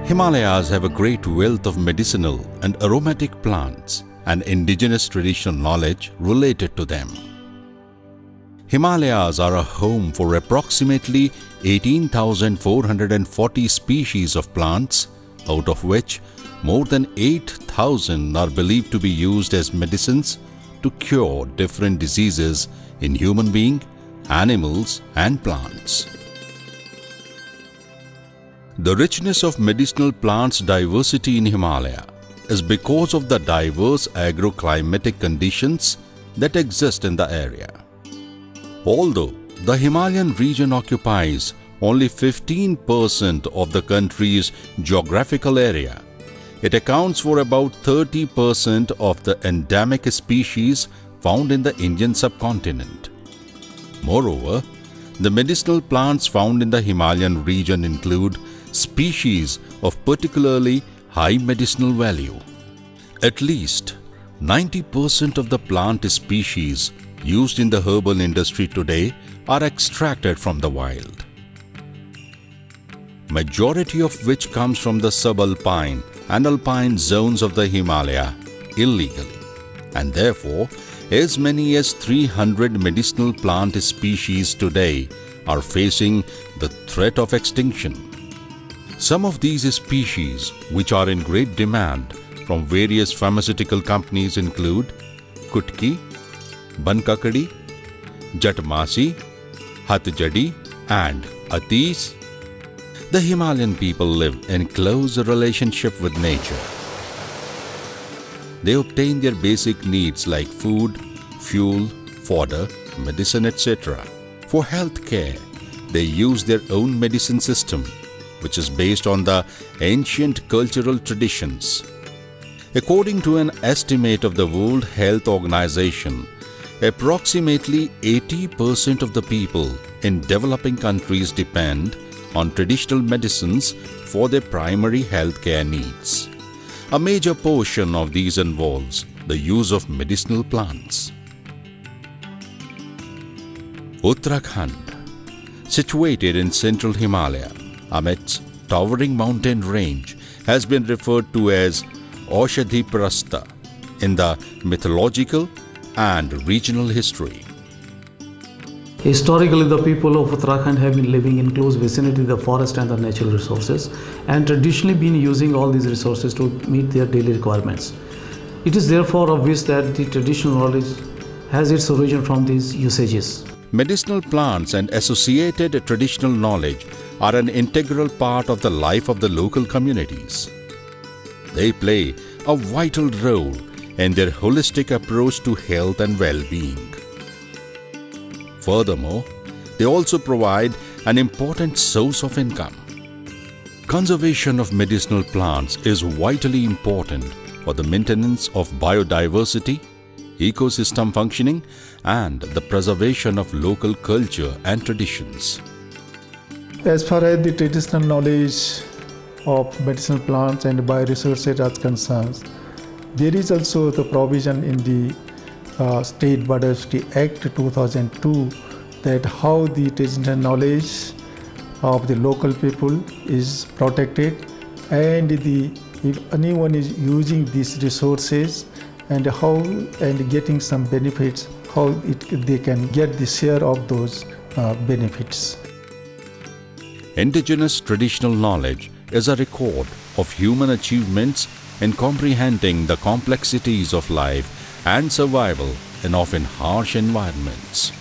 Himalayas have a great wealth of medicinal and aromatic plants and indigenous traditional knowledge related to them. Himalayas are a home for approximately 18,440 species of plants, out of which more than 8,000 are believed to be used as medicines to cure different diseases in human beings, animals and plants. The richness of medicinal plants diversity in Himalaya is because of the diverse agroclimatic conditions that exist in the area. Although the Himalayan region occupies only 15% of the country's geographical area, it accounts for about 30% of the endemic species found in the Indian subcontinent. Moreover, the medicinal plants found in the Himalayan region include species of particularly high medicinal value. At least 90% of the plant species used in the herbal industry today are extracted from the wild, majority of which comes from the subalpine and alpine zones of the Himalaya illegally, and therefore as many as 300 medicinal plant species today are facing the threat of extinction. Some of these species which are in great demand from various pharmaceutical companies include Kutki, Bankakadi, Jatmasi, Hatjadi and Atis. The Himalayan people live in close relationship with nature. They obtain their basic needs like food, fuel, fodder, medicine, etc. For health care, they use their own medicine system, which is based on the ancient cultural traditions. According to an estimate of the World Health Organization, approximately 80% of the people in developing countries depend on traditional medicines for their primary healthcare needs. A major portion of these involves the use of medicinal plants. Uttarakhand, situated in central Himalaya, amidst towering mountain range, has been referred to as Aushadhi Prastha in the mythological and regional history. Historically, the people of Uttarakhand have been living in close vicinity to the forest and the natural resources, and traditionally been using all these resources to meet their daily requirements. It is therefore obvious that the traditional knowledge has its origin from these usages. Medicinal plants and associated traditional knowledge are an integral part of the life of the local communities. They play a vital role in their holistic approach to health and well-being. Furthermore, they also provide an important source of income. Conservation of medicinal plants is vitally important for the maintenance of biodiversity, ecosystem functioning, and the preservation of local culture and traditions. As far as the traditional knowledge of medicinal plants and bioresources are concerned, there is also the provision in the State Biodiversity Act 2002 that how the traditional knowledge of the local people is protected, and if anyone is using these resources and how and getting some benefits, how they can get the share of those benefits. Indigenous traditional knowledge is a record of human achievements in comprehending the complexities of life and survival in often harsh environments.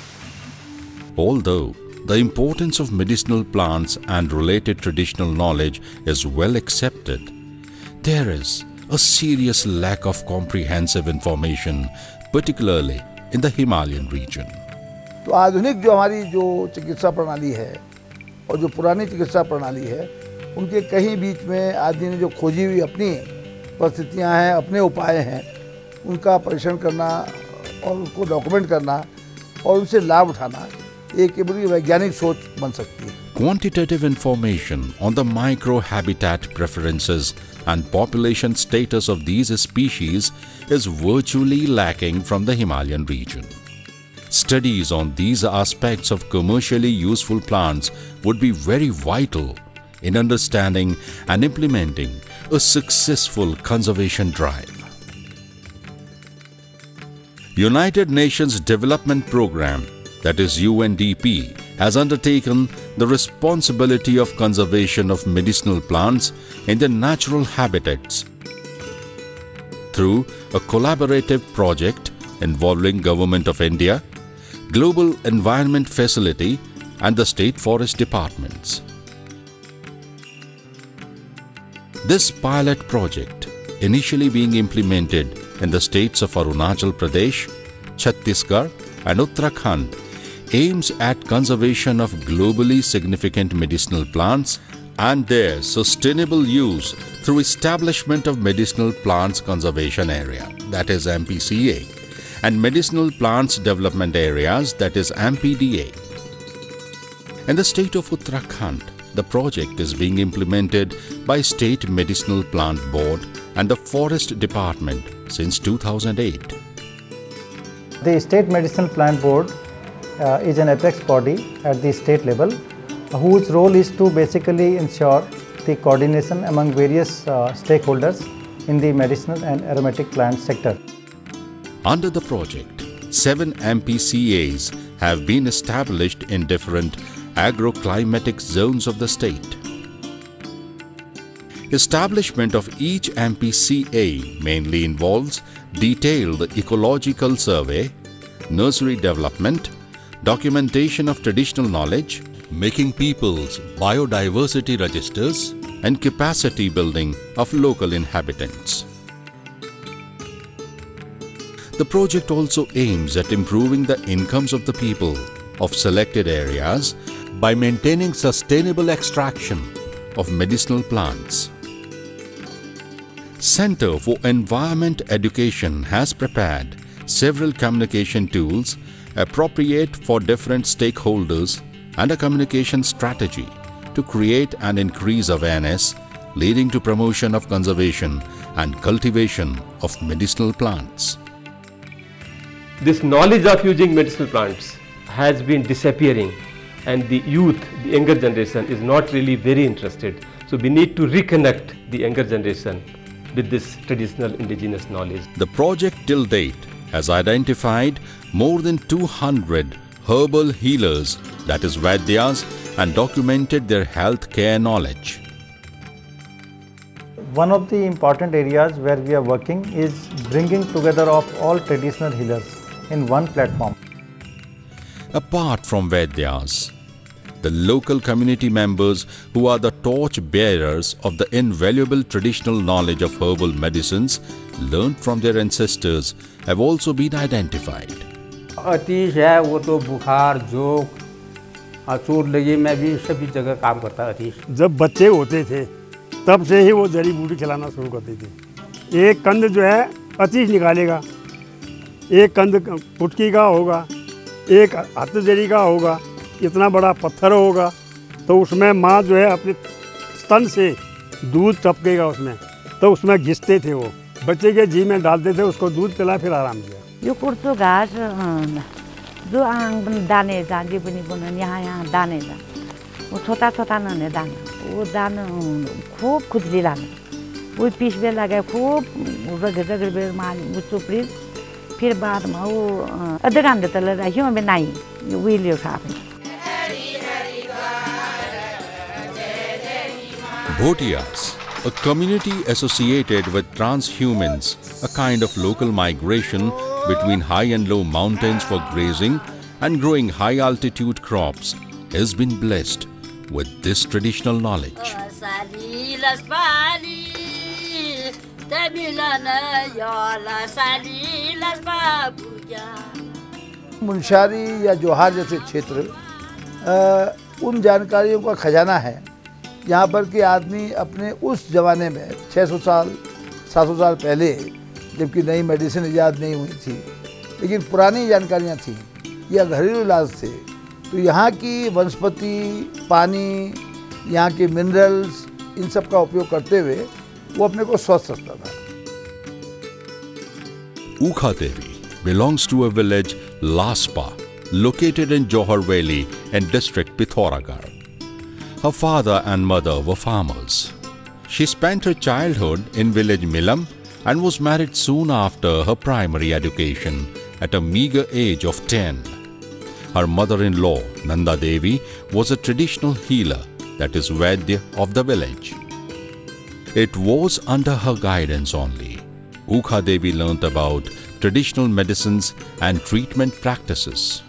Although the importance of medicinal plants and related traditional knowledge is well accepted, there is a serious lack of comprehensive information, particularly in the Himalayan region. तो आधुनिक जो हमारी जो चिकित्सा प्रणाली है और जो पुरानी चिकित्सा प्रणाली है, उनके कहीं बीच में आदमी ने जो खोजी हुई अपनी परिस्थितियां हैं, अपने उपाय हैं, उनका परीक्षण करना और उनको डॉक्यूमेंट करना और उनसे लाभ उठाना एक बड़ी वैज्ञानिक सोच बन सकती है. Quantitative information on the microhabitat preferences and population status of these species is virtually lacking from the Himalayan region. Studies on these aspects of commercially useful plants would be very vital in understanding and implementing a successful conservation drive. United Nations Development Programme, that is UNDP, has undertaken the responsibility of conservation of medicinal plants in their natural habitats through a collaborative project involving Government of India, Global Environment Facility and the State Forest Departments. This pilot project, initially being implemented in the states of Arunachal Pradesh, Chhattisgarh and Uttarakhand, aims at conservation of globally significant medicinal plants and their sustainable use through establishment of Medicinal Plants Conservation Area, that is MPCA, and Medicinal Plants Development Areas, that is MPDA. In the state of Uttarakhand, the project is being implemented by State Medicinal Plant Board and the Forest Department since 2008. The State Medicinal Plant Board is an apex body at the state level whose role is to basically ensure the coordination among various stakeholders in the medicinal and aromatic plant sector. Under the project, 7 MPCAs have been established in different agroclimatic zones of the state. Establishment of each MPCA mainly involves detailed ecological survey, nursery development, documentation of traditional knowledge, making people's biodiversity registers, and capacity building of local inhabitants. The project also aims at improving the incomes of the people of selected areas by maintaining sustainable extraction of medicinal plants. Center for Environment Education has prepared several communication tools appropriate for different stakeholders and a communication strategy to create and increase awareness leading to promotion of conservation and cultivation of medicinal plants. This knowledge of using medicinal plants has been disappearing, and the youth, the younger generation, is not really very interested. So we need to reconnect the younger generation with this traditional indigenous knowledge. The project till date has identified more than 200 herbal healers, that is Vaidyas, and documented their health care knowledge. One of the important areas where we are working is bringing together of all traditional healers in one platform. Apart from Vaidyas, the local community members who are the torch bearers of the invaluable traditional knowledge of herbal medicines learned from their ancestors have also been identified. Atish है वो तो बुखार joke चोट लगी मैं भी सभी जगह काम करता अतीश। जब बच्चे होते थे तब से ही वो जड़ी बूटी खिलाना शुरू करते थे। एक कंद जो है अतीश निकालेगा, एक कंद पुटकी का होगा, एक हाथ जड़ी का होगा, इतना बड़ा पत्थर होगा, तो उसमें माँ जो है अपने स्तन से दूध टपकेगा उसमें, तो उसमें घिसते थे वो, बच्चे के जी में डालते थे, उसको दूध पिला फिर आराम किया। यो कुर्तो घास जो आंग दाने जांजी बनी बन यहाँ दाने जा वो छोटा छोटा नने दाना वो दाना खूब खुजली लाने वो पीस बे लगे खूब रगड़ रगड़ बे मार वो चुपड़ी फिर बाद में वो अधे घंटे तक रखियो में नहीं वो लियो साफ Bhotias, a community associated with transhumans, a kind of local migration between high and low mountains for grazing and growing high altitude crops, has been blessed with this traditional knowledge. Munsiyari या जोहार जैसे क्षेत्र उन जानकारियों का खजाना है यहाँ पर कि आदमी अपने उस ज़माने में 600 साल 700 साल पहले जबकि नई मेडिसिन ईजाद नहीं हुई थी लेकिन पुरानी जानकारियाँ थी या घरेलू इलाज थे तो यहाँ की वनस्पति पानी यहाँ के मिनरल्स इन सब का उपयोग करते हुए वो अपने को स्वस्थ रखता था। Ukha Devi belongs to a village Laspa located in Johar Valley in district Pithoragarh. Her father and mother were farmers. She spent her childhood in village Milam and was married soon after her primary education at a meager age of 10. Her mother-in-law, Nanda Devi, was a traditional healer, that is Vaidya of the village. It was under her guidance only Ukha Devi learnt about traditional medicines and treatment practices.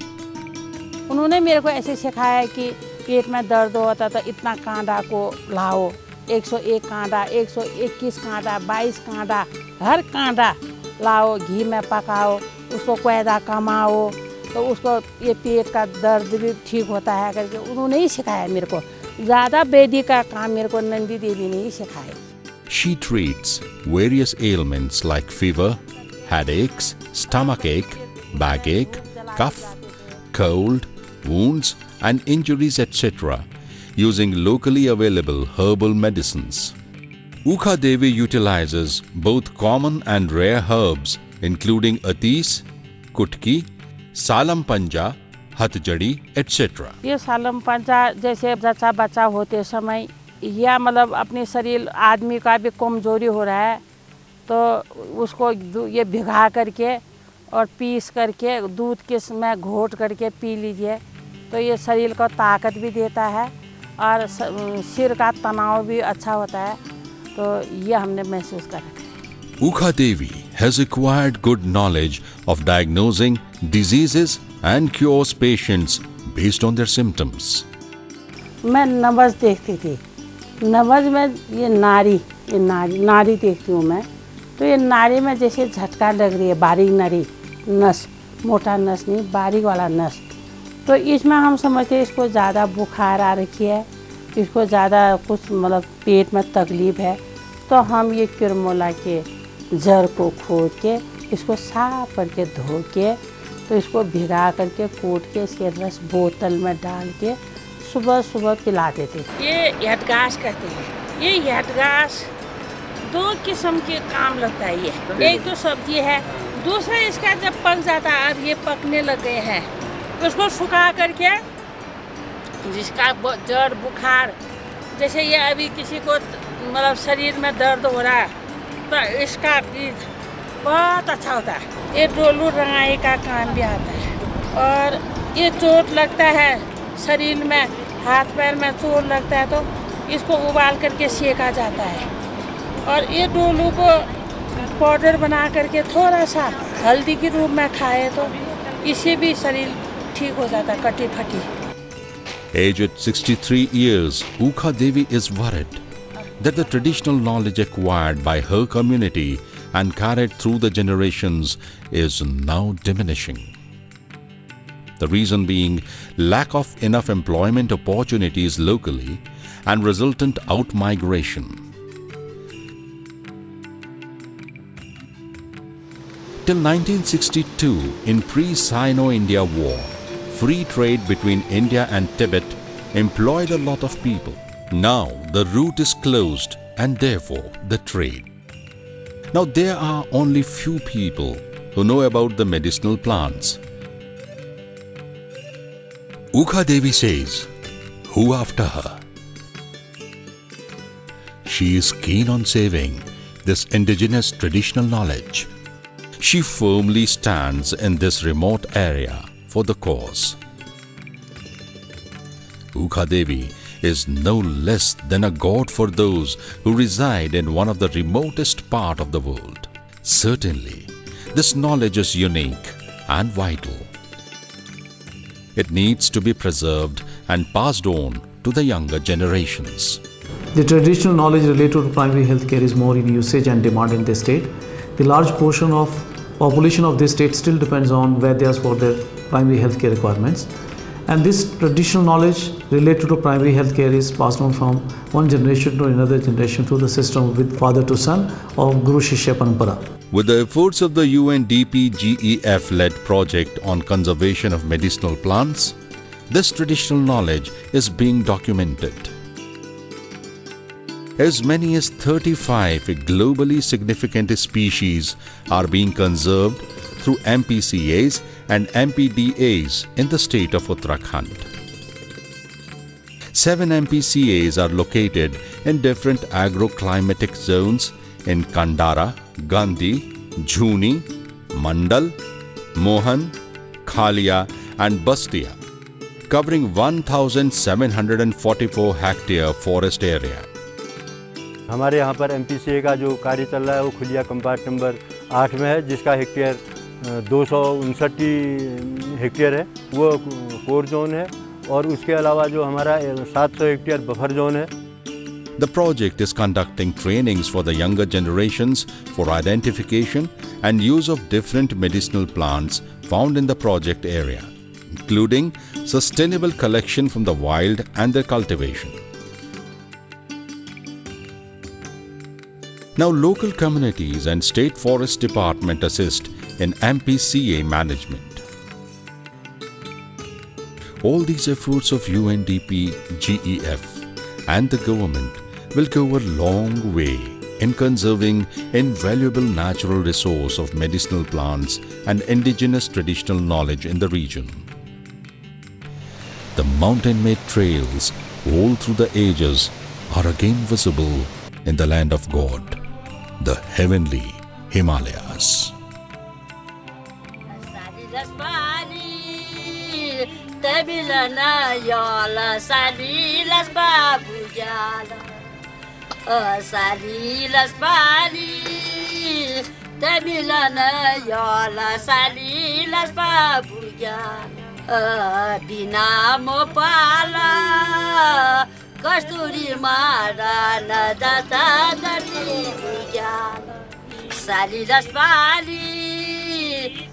उन्होंने मेरे को ऐसे सिखाया कि पेट में दर्द होता तो इतना कांदा को लाओ, 101 कांदा, 121 कांदा, 22 कांदा, हर कांदा लाओ, घी में पकाओ, उसको क्वैदा कमाओ तो उसको ये पेट का दर्द भी ठीक होता है करके उन्होंने ही सिखाया मेरे को। ज़्यादा वैदिक का काम मेरे को नंदी देवी ने ही सिखाया। She treats various ailments like fever, headaches, stomachache, backache, cough, cold, wounds and injuries etc. using locally available herbal medicines. Ukha Devi utilizes both common and rare herbs including atis, kutki, salam panja, hatjadi etc. ये सालम पंचा जैसे जच्चा बच्चा होते समय या मतलब अपने शरीर आदमी का भी कमजोरी हो रहा है तो उसको ये भिगा करके और पीस करके दूध के में घोट करके पी लीजिए तो ये शरीर को ताकत भी देता है और सिर का तनाव भी अच्छा होता है तो ये हमने महसूस कर रखा है। Ukha Devi has acquired good knowledge of diagnosing diseases and cures patients based on their symptoms. मैं नब्ज देखती थी, नब्ज में ये नाड़ी देखती हूँ मैं तो ये नाड़ी में जैसे झटका लग रही है, बारीक नाड़ी नस, मोटा नस नहीं बारीक वाला नस, तो इसमें हम समझते हैं इसको ज़्यादा बुखार आ रखी है, इसको ज़्यादा कुछ मतलब पेट में तकलीफ़ है तो हम ये किरमोला के जड़ को खोद के इसको साफ करके धो के तो इसको भिगा करके कूट के इसके रस बोतल में डाल के सुबह सुबह पिलाते थे। ये यटगास कहते हैं। ये यटगास 2 किस्म के काम लगता है। ये एक तो सब्जी है, दूसरा इसका जब पक जाता है, अब ये पकने लग गए हैं तो उसको सुखा करके जिसका जड़ बुखार जैसे ये अभी किसी को मतलब शरीर में दर्द हो रहा है तो इसका बीज बहुत अच्छा होता है। ये डोलू रंगाई का काम भी आता है और ये चोट लगता है शरीर में, हाथ पैर में चोट लगता है तो इसको उबाल करके सेका जाता है और ये डोलू को पाउडर बना करके थोड़ा सा हल्दी के रूप में खाए तो इससे भी शरीर ठीक हो जाता है, कटी फटी। Aged 63 years, Ukha Devi is worried that the traditional knowledge acquired by her community and carried through the generations is now diminishing. The reason being lack of enough employment opportunities locally and resultant out-migration. Till 1962, in pre-Sino-India War, free trade between India and Tibet employed a lot of people. Now the route is closed and therefore the trade. Now there are only few people who know about the medicinal plants. Ukha Devi says, who after her? She is keen on saving this indigenous traditional knowledge. She firmly stands in this remote area for the cause. Ukha Devi is no less than a god for those who reside in one of the remotest part of the world. Certainly, this knowledge is unique and vital. It needs to be preserved and passed on to the younger generations. The traditional knowledge related to primary health care is more in usage and demand in the state. The large portion of population of this state still depends on Vaidyas for their primary health care requirements. And this traditional knowledge related to primary health care is passed on from one generation to another generation through the system with father to son or Guru Shishya Parampara. With the efforts of the UNDP GEF-led project on conservation of medicinal plants, this traditional knowledge is being documented. As many as 35 globally significant species are being conserved through MPCAs and MPDAs in the state of Uttarakhand. 7 MPCAs are located in different agroclimatic zones in Kandara, Gandhi, Jhuni, Mandal, Mohan, Khalia and Bastia, covering 1,744 hectare forest area. हमारे यहाँ पर MPCA का जो कार्य चल रहा है वो खुलिया कंपार्ट नंबर 8 में है, जिसका हेक्टेयर 259 हेक्टेयर है, वो कोर जोन है, और उसके अलावा जो हमारा 700 हेक्टेयर बफर जोन है. The project is conducting trainings for the younger generations for identification and use of different medicinal plants found in the project area, including sustainable collection from the wild and their cultivation. Now, local communities and State Forest Department assist in MPCA management. All these efforts of UNDP, GEF and the government will go a long way in conserving invaluable natural resource of medicinal plants and indigenous traditional knowledge in the region. The mountain-made trails all through the ages are again visible in the land of God, the heavenly Himalayas. Dinamo pala kasturi marana data dati bujala salilas pali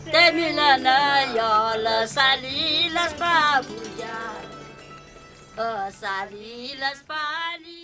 temilana yola salilas babujala salilas pali.